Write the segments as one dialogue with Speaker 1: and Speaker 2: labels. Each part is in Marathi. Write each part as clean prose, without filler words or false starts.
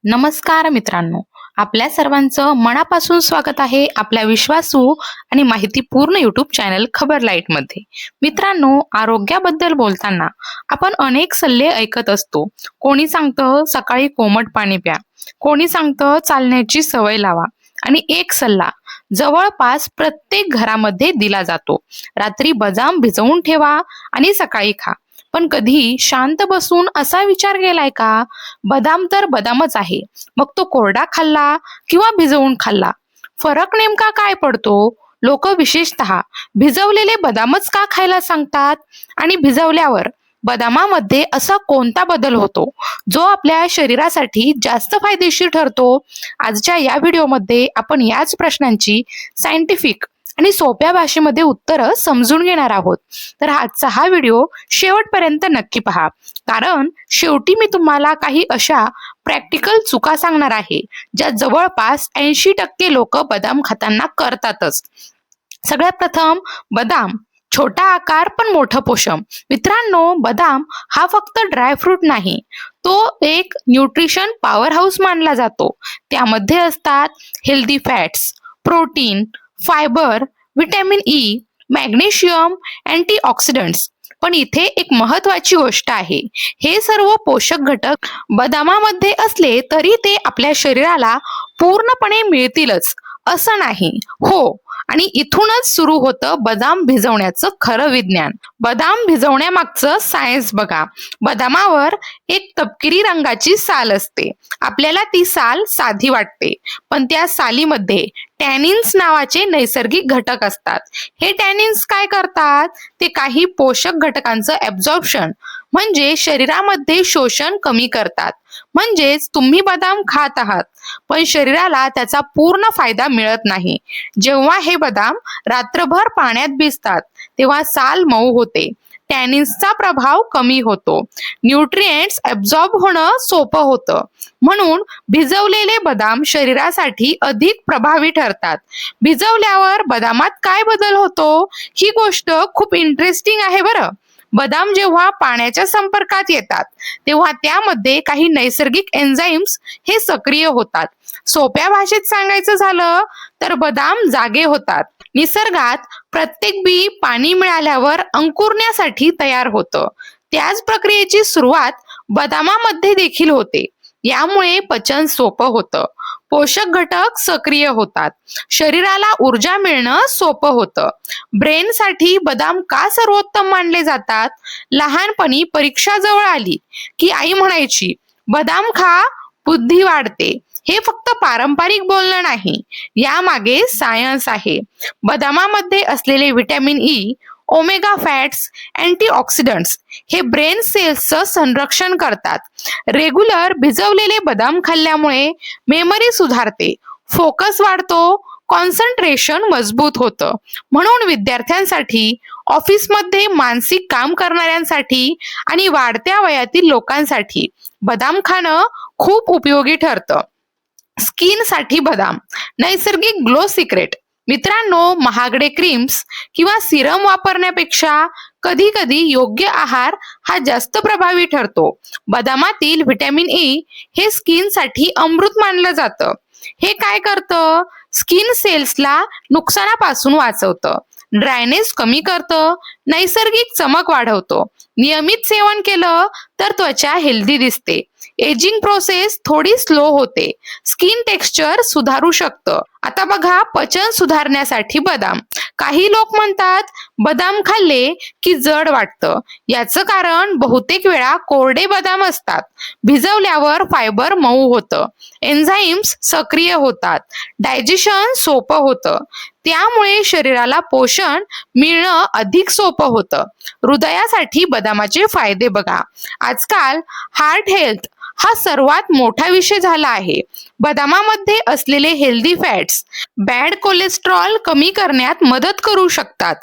Speaker 1: नमस्कार मित्रांनो, आपल्या सर्वांचं मनापासून स्वागत आहे आपल्या विश्वासू आणि माहितीपूर्ण यूट्यूब चॅनल खबर लाईट मध्ये। मित्रांनो, आरोग्याबद्दल बोलताना आपण अनेक सल्ले ऐकत असतो। कोणी सांगतं सकाळी कोमट पाणी प्या, कोणी सांगतं चालण्याची सवय लावा आणि एक सल्ला जवळपास प्रत्येक घरामध्ये दिला जातो, रात्री बदाम भिजवून ठेवा आणि सकाळी खा। पण कधी शांत बसून असा विचार केलाय का, बदाम तर बदामच आहे, मग तो कोरडा खाल्ला किंवा भिजवून खाल्ला, फरक नेमका काय पडतो? लोक विशेषतः भिजवलेले बदामच का खायला सांगतात आणि भिजवल्यावर बदामामध्ये असा कोणता बदल होतो जो आपल्या शरीरासाठी जास्त फायदेशीर ठरतो? आजच्या या व्हिडिओमध्ये आपण याच प्रश्नांची सायंटिफिक आणि सोप्या भाषेमध्ये उत्तरं समजून घेणार आहोत। तर आजचा हा व्हिडिओ शेवटपर्यंत नक्की पहा, कारण शेवटी मी तुम्हाला काही अशा प्रॅक्टिकल चुका सांगणार आहे ज्या जवळपास 80% लोक बदाम खाताना करतातच। सगळ्यात प्रथम, बदाम छोटा आकार पण मोठं पोषण। मित्रांनो, बदाम हा फक्त ड्राय फ्रूट नाही, तो एक न्यूट्रिशन पॉवर हाऊस मानला जातो। त्यामध्ये असतात healthy fats, protein, fibre, vitamin E, magnesium, antioxidants. पण इथे एक महत्वाची गोष्ट आहे, हे सर्व पोषक घटक बदामामध्ये असले तरी ते आपल्या शरीराला पूर्णपणे मिळतीलच असं नाही। हो, आणि इथूनच सुरू होतं बदाम भिजवण्याचं खरं विज्ञान। बदाम भिजवण्यामागचं सायन्स बघा। बदामावर एक तपकिरी रंगाची साल असते। आपल्याला ती साल साधी वाटते, पण त्या सालीमध्ये टॅनिन्स नावाचे नैसर्गिक घटक असतात। हे टॅनिन्स काय करतात? ते काही पोषक घटकांचं ॲब्झॉर्प्शन म्हणजे शरीरामध्ये शोषण कमी करतात। म्हणजेच तुम्ही बदाम खात आहात, पण शरीराला त्याचा पूर्ण फायदा मिळत नाही। जेव्हा हे बदाम रात्रभर पाण्यात भिजतात तेव्हा साल मऊ होते, टॅनिन्सचा प्रभाव कमी होतो, न्यूट्रिएंट्स ॲब्झॉर्ब होणं सोपं होतं। म्हणून भिजवलेले बदाम शरीरासाठी अधिक प्रभावी ठरतात। भिजवल्यावर बदामात काय बदल होतो? ही गोष्ट खूप इंटरेस्टिंग आहे बरं। बदाम जेव्हा पाण्याच्या संपर्कात येतात तेव्हा त्यामध्ये काही नैसर्गिक एन्झाईम्स हे सक्रिय होतात। सोप्या भाषेत सांगायचं झालं तर बदाम जागे होतात। निसर्गात प्रत्येक बी पाणी मिळाल्यावर अंकुरण्यासाठी तयार होतं, त्याच प्रक्रियेची सुरुवात बदामामध्ये देखील होते। यामुळे पचन सोपं होतं, पोषक घटक सक्रिय होतात, शरीराला ऊर्जा मिळणं सोपं होतं। ब्रेनसाठी बदाम का सर्वोत्तम मानले जातात? लहानपणी परीक्षा जवळ आली की आई म्हणायची, बदाम खा, बुद्धी वाढते। हे फक्त पारंपरिक बोलणं नाही, यामागे सायन्स आहे। बदामामध्ये असलेले vitamin E, omega fats, antioxidants हे ब्रेन सेल्सचं संरक्षण करतात। रेग्युलर भिजवलेले बदाम खाल्ल्यामुळे मेमरी सुधारते, फोकस वाढतो, कॉन्सन्ट्रेशन मजबूत होतं। म्हणून विद्यार्थ्यांसाठी, ऑफिसमध्ये मानसिक काम करणाऱ्यांसाठी आणि वाढत्या वयातील लोकांसाठी बदाम खाणं खूप उपयोगी ठरतं। स्किन साठी बदाम नैसर्गिक ग्लो सिक्रेट। मित्रांनो, महागडे क्रीम्स किंवा सिरम वापरण्यापेक्षा कधी कधी योग्य आहार हा जास्त प्रभावी ठरतो। बदामातील विटॅमिन ई हे स्किन साठी अमृत मानलं जातं। हे काय करतं? स्किन सेल्सला नुकसानापासून वाचवतं, ड्रायनेस कमी करतं, नैसर्गिक चमक वाढवतो। नियमित सेवन केलं तर त्वचा हेल्दी दिसते, एजिंग प्रोसेस थोडी स्लो होते, स्किन टेक्स्चर सुधारू शकतं। आता बघा, पचन सुधारण्यासाठी बदाम। काही लोक म्हणतात बदाम खाल्ले की जड वाटतं, याचं कारण बहुतेक वेळा कोरडे बदाम असतात। भिजवल्यावर फायबर मऊ होतं, एन्झाईम्स सक्रिय होतात, डायजेशन सोपं होतं, त्यामुळे शरीराला पोषण मिळणं अधिक सोपं होतं। हृदयासाठी बदामाचे फायदे बघा। आजकाल हार्ट हेल्थ हा सर्वात मोठा विषय झाला आहे। बदामामध्ये असलेले हेल्दी फॅट्स बॅड कोलेस्ट्रॉल कमी करण्यात मदत करू शकतात,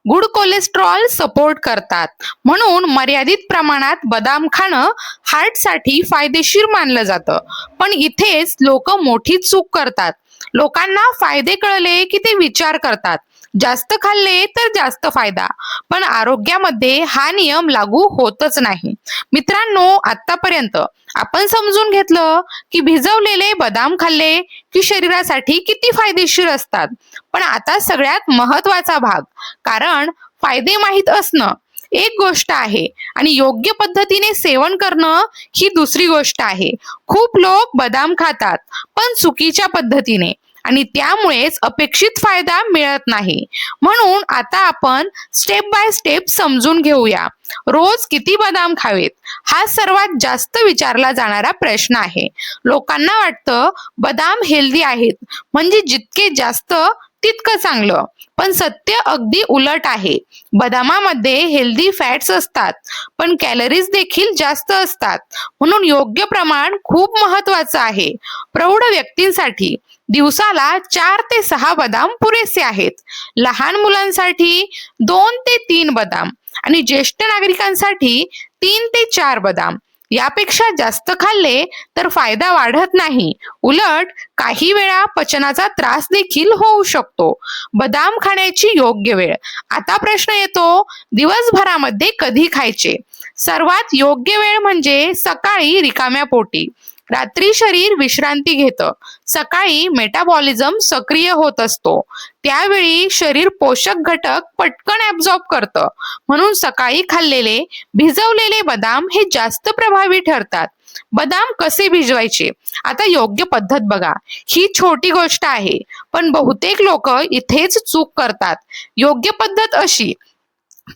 Speaker 1: गुड कोलेस्ट्रॉल सपोर्ट करतात। म्हणून मर्यादित प्रमाणात बदाम खाणं हार्टसाठी फायदेशीर मानलं जातं। पण इथेच लोक मोठी चूक करतात। लोकांना फायदे कळले की ते विचार करतात, जास्त खाल्ले तर जास्त फायदा, पण आरोग्यामध्ये हा नियम लागू होतच नाही. मित्रांनो, आतापर्यंत आपण समजून घेतलं की भिजवलेले बदाम खाल्ले की शरीरासाठी किती फायदेशीर असतात. पण आता सगळ्यात महत्वाचा भाग, कारण फायदे माहीत असणं एक गोष्ट आहे आणि योग्य पद्धतीने सेवन करणं ही दुसरी गोष्ट आहे. खूप लोक बदाम खातात, पण चुकीच्या पद्धतीने, आणि त्यामुळेच अपेक्षित फायदा मिळत नाही. म्हणून आता आपण स्टेप बाय स्टेप समजून घेऊया. रोज किती बदाम खावेत, हा सर्वात जास्त विचारला जाणारा प्रश्न आहे. लोकांना वाटतं बदाम हेल्दी आहेत, म्हणजे जितके जास्त तितकं चांगलं. पण सत्य अगदी उलट आहे. बदामामध्ये हेल्दी फॅट्स असतात, पण कॅलरीज देखील जास्त असतात. म्हणून योग्य प्रमाण खूप महत्वाचं आहे. प्रौढ व्यक्तींसाठी दिवसाला 4 ते 6 बदाम पुरेसे आहेत. लहान मुलांसाठी 2 ते 3 बदाम आणि ज्येष्ठ नागरिकांसाठी 3 ते 4 बदाम. यापेक्षा जास्त खाल्ले तर फायदा वाढत नाही, उलट काही वेळा पचनाचा त्रास देखील होऊ शकतो. बदाम खाण्याची योग्य वेळ. आता प्रश्न येतो, दिवसभरामध्ये कधी खायचे? सर्वात योग्य वेळ म्हणजे सकाळी रिकाम्या पोटी. रात्री शरीर विश्रांती घेतं, सकाळी मेटाबॉलिझम सक्रिय होत असतो. त्यावेळी शरीर पोषक घटक पटकन ऍब्झॉर्ब करतं. म्हणून सकाळी खाल्लेले भिजवलेले बदाम हे जास्त प्रभावी ठरतात. बदाम कसे भिजवायचे? आता योग्य पद्धत बघा. ही छोटी गोष्ट आहे, पण बहुतेक लोक इथेच चूक करतात. योग्य पद्धत अशी: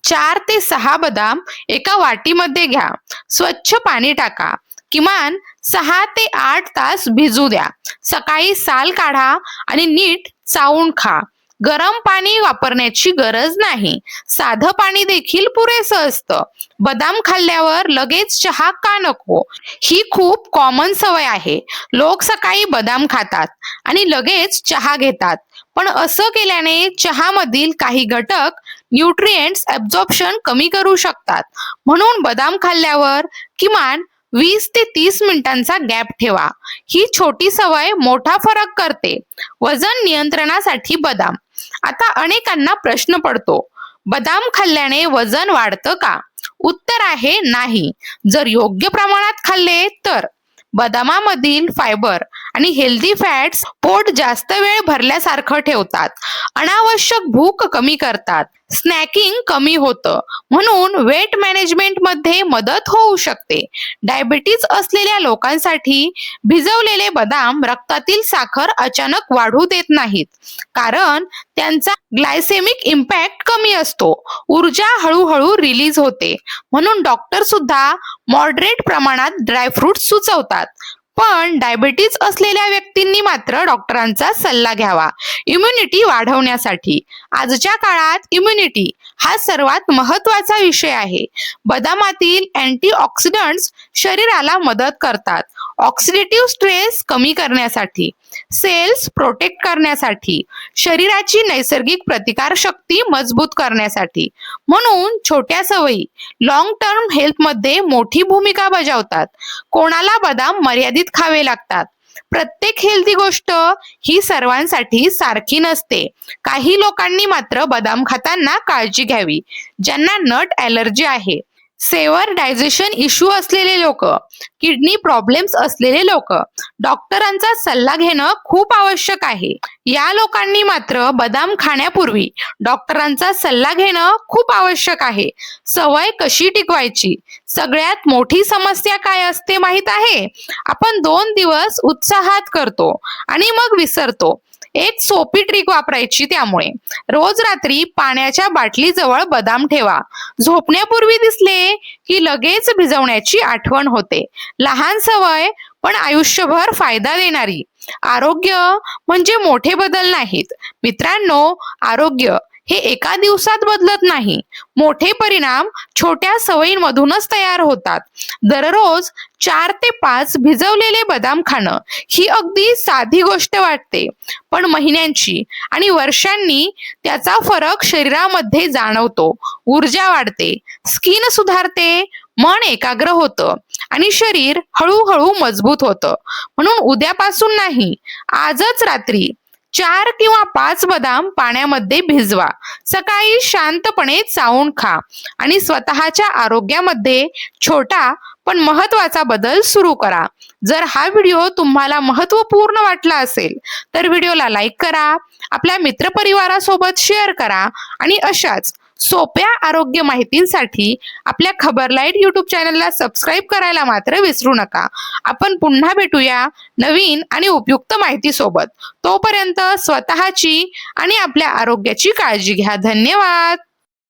Speaker 1: 4 ते 6 बदाम एका वाटीमध्ये घ्या. स्वच्छ पाणी टाका. किमान 6 ते 8 तास भिजू द्या. सकाळी साल काढा आणि नीट चावून खा. गरम पाणी वापरण्याची गरज नाही. साधं पाणी देखील पुरेसं असतं. बदाम खाल्ल्यावर लगेच चहा का नको? ही खूप कॉमन सवय आहे. लोक सकाळी बदाम खातात आणि लगेच चहा घेतात. पण असं केल्याने चहामधील काही घटक न्यूट्रिएंट्स ऍब्झॉर्प्शन कमी करू शकतात. म्हणून बदाम खाल्ल्यावर किमान 20 ते 30 मिनिटांचा गॅप ठेवा. ही छोटी सवय मोठा फरक करते. वजन नियंत्रणासाठी बदाम. आता अनेकांना प्रश्न पडतो, बदाम खाल्ल्याने वजन वाढतं का? उत्तर आहे नाही, जर योग्य प्रमाणात खाल्ले तर. बदामामधील फायबर आणि हेल्दी फॅट्स पोट जास्त वेळ भरल्यासारखं ठेवतात, अनावश्यक भूक कमी करतात, स्नॅकिंग कमी होतं, म्हणून वेट मॅनेजमेंट मध्ये मदत होऊ शकते. डायबिटीज असलेल्या लोकांसाठी भिजवलेले बदाम रक्तातील साखर अचानक वाढू देत नाहीत, कारण त्यांचा ग्लायसेमिक इम्पॅक्ट कमी असतो. ऊर्जा हळूहळू रिलीज होते. म्हणून डॉक्टर सुद्धा मॉडरेट प्रमाणात ड्रायफ्रुट सुचवतात. पण डायबिटीज असलेल्या व्यक्तींनी मात्र डॉक्टरांचा सल्ला घ्यावा इम्युनिटी वाढवण्यासाठी. आजच्या काळात इम्युनिटी हा सर्वात महत्वाचा विषय आहे. बदामातील अँटीऑक्सिडंट्स शरीराला मदत करतात, ऑक्सिडेटिव्ह स्ट्रेस कमी करण्यासाठी, सेल्स प्रोटेक्ट करण्यासाठी, शरीराची नैसर्गिक प्रतिकारशक्ती मजबूत करण्यासाठी. म्हणून छोट्या सवयी लॉंग टर्म हेल्थमध्ये मोठी भूमिका बजावतात. कोणाला बदाम मर्यादित खावे लागतात. प्रत्येक हेल्दी गोष्ट ही सर्वांसाठी सारखी नसते. काही लोकांनी मात्र बदाम खाताना काळजी घ्यावी. ज्यांना नट ॲलर्जी आहे, सेवर डायजेशन इश्यू असलेले लोक, किडनी प्रॉब्लेम्स असलेले लोक, डॉक्टरांचा सल्ला घेणं खूप आवश्यक आहे. या लोकांनी मात्र बदाम खाण्यापूर्वी डॉक्टरांचा सल्ला घेणं खूप आवश्यक आहे. सवय कशी टिकवायची? सगळ्यात मोठी समस्या काय असते माहित आहे? आपण 2 दिवस उत्साहात करतो आणि मग विसरतो. एक सोपी ट्रिक वापरायची. त्यामुळे रोज रात्री पाण्याच्या बाटलीजवळ बदाम ठेवा. झोपण्यापूर्वी दिसले की लगेच भिजवण्याची आठवण होते. लहान सवय पण आयुष्यभर फायदा देणारी. आरोग्य म्हणजे मोठे बदल नाहीत मित्रांनो. आरोग्य हे एका दिवसात बदलत नाही. मोठे परिणाम छोट्या सवयींमधूनच तयार होतात. दररोज 4 ते 5 भिजवलेले बदाम खाणं ही अगदी साधी गोष्ट वाटते, पण महिन्यांची आणि वर्षांनी त्याचा फरक शरीरामध्ये जाणवतो. ऊर्जा वाढते, स्किन सुधारते, मन एकाग्र होतं आणि शरीर हळूहळू मजबूत होतं. म्हणून उद्यापासून नाही, आजच रात्री 4 किंवा 5 बदाम पाण्यामध्ये भिजवा. सकाळी शांतपणे चावून खा आणि स्वतःच्या आरोग्यामध्ये छोटा पण महत्त्वाचा बदल सुरू करा. जर हा व्हिडिओ तुम्हाला महत्त्वपूर्ण वाटला असेल तर व्हिडिओला लाईक करा, आपल्या मित्रपरिवारासोबत शेअर करा आणि अशाच सोप्या आरोग्य माहितींसाठी आपल्या खबरलाईट यूट्यूब चॅनलला सबस्क्राईब करायला मात्र विसरू नका. आपण पुन्हा भेटूया नवीन आणि उपयुक्त माहितीसोबत. तोपर्यंत स्वतःची आणि आपल्या आरोग्याची काळजी घ्या. धन्यवाद.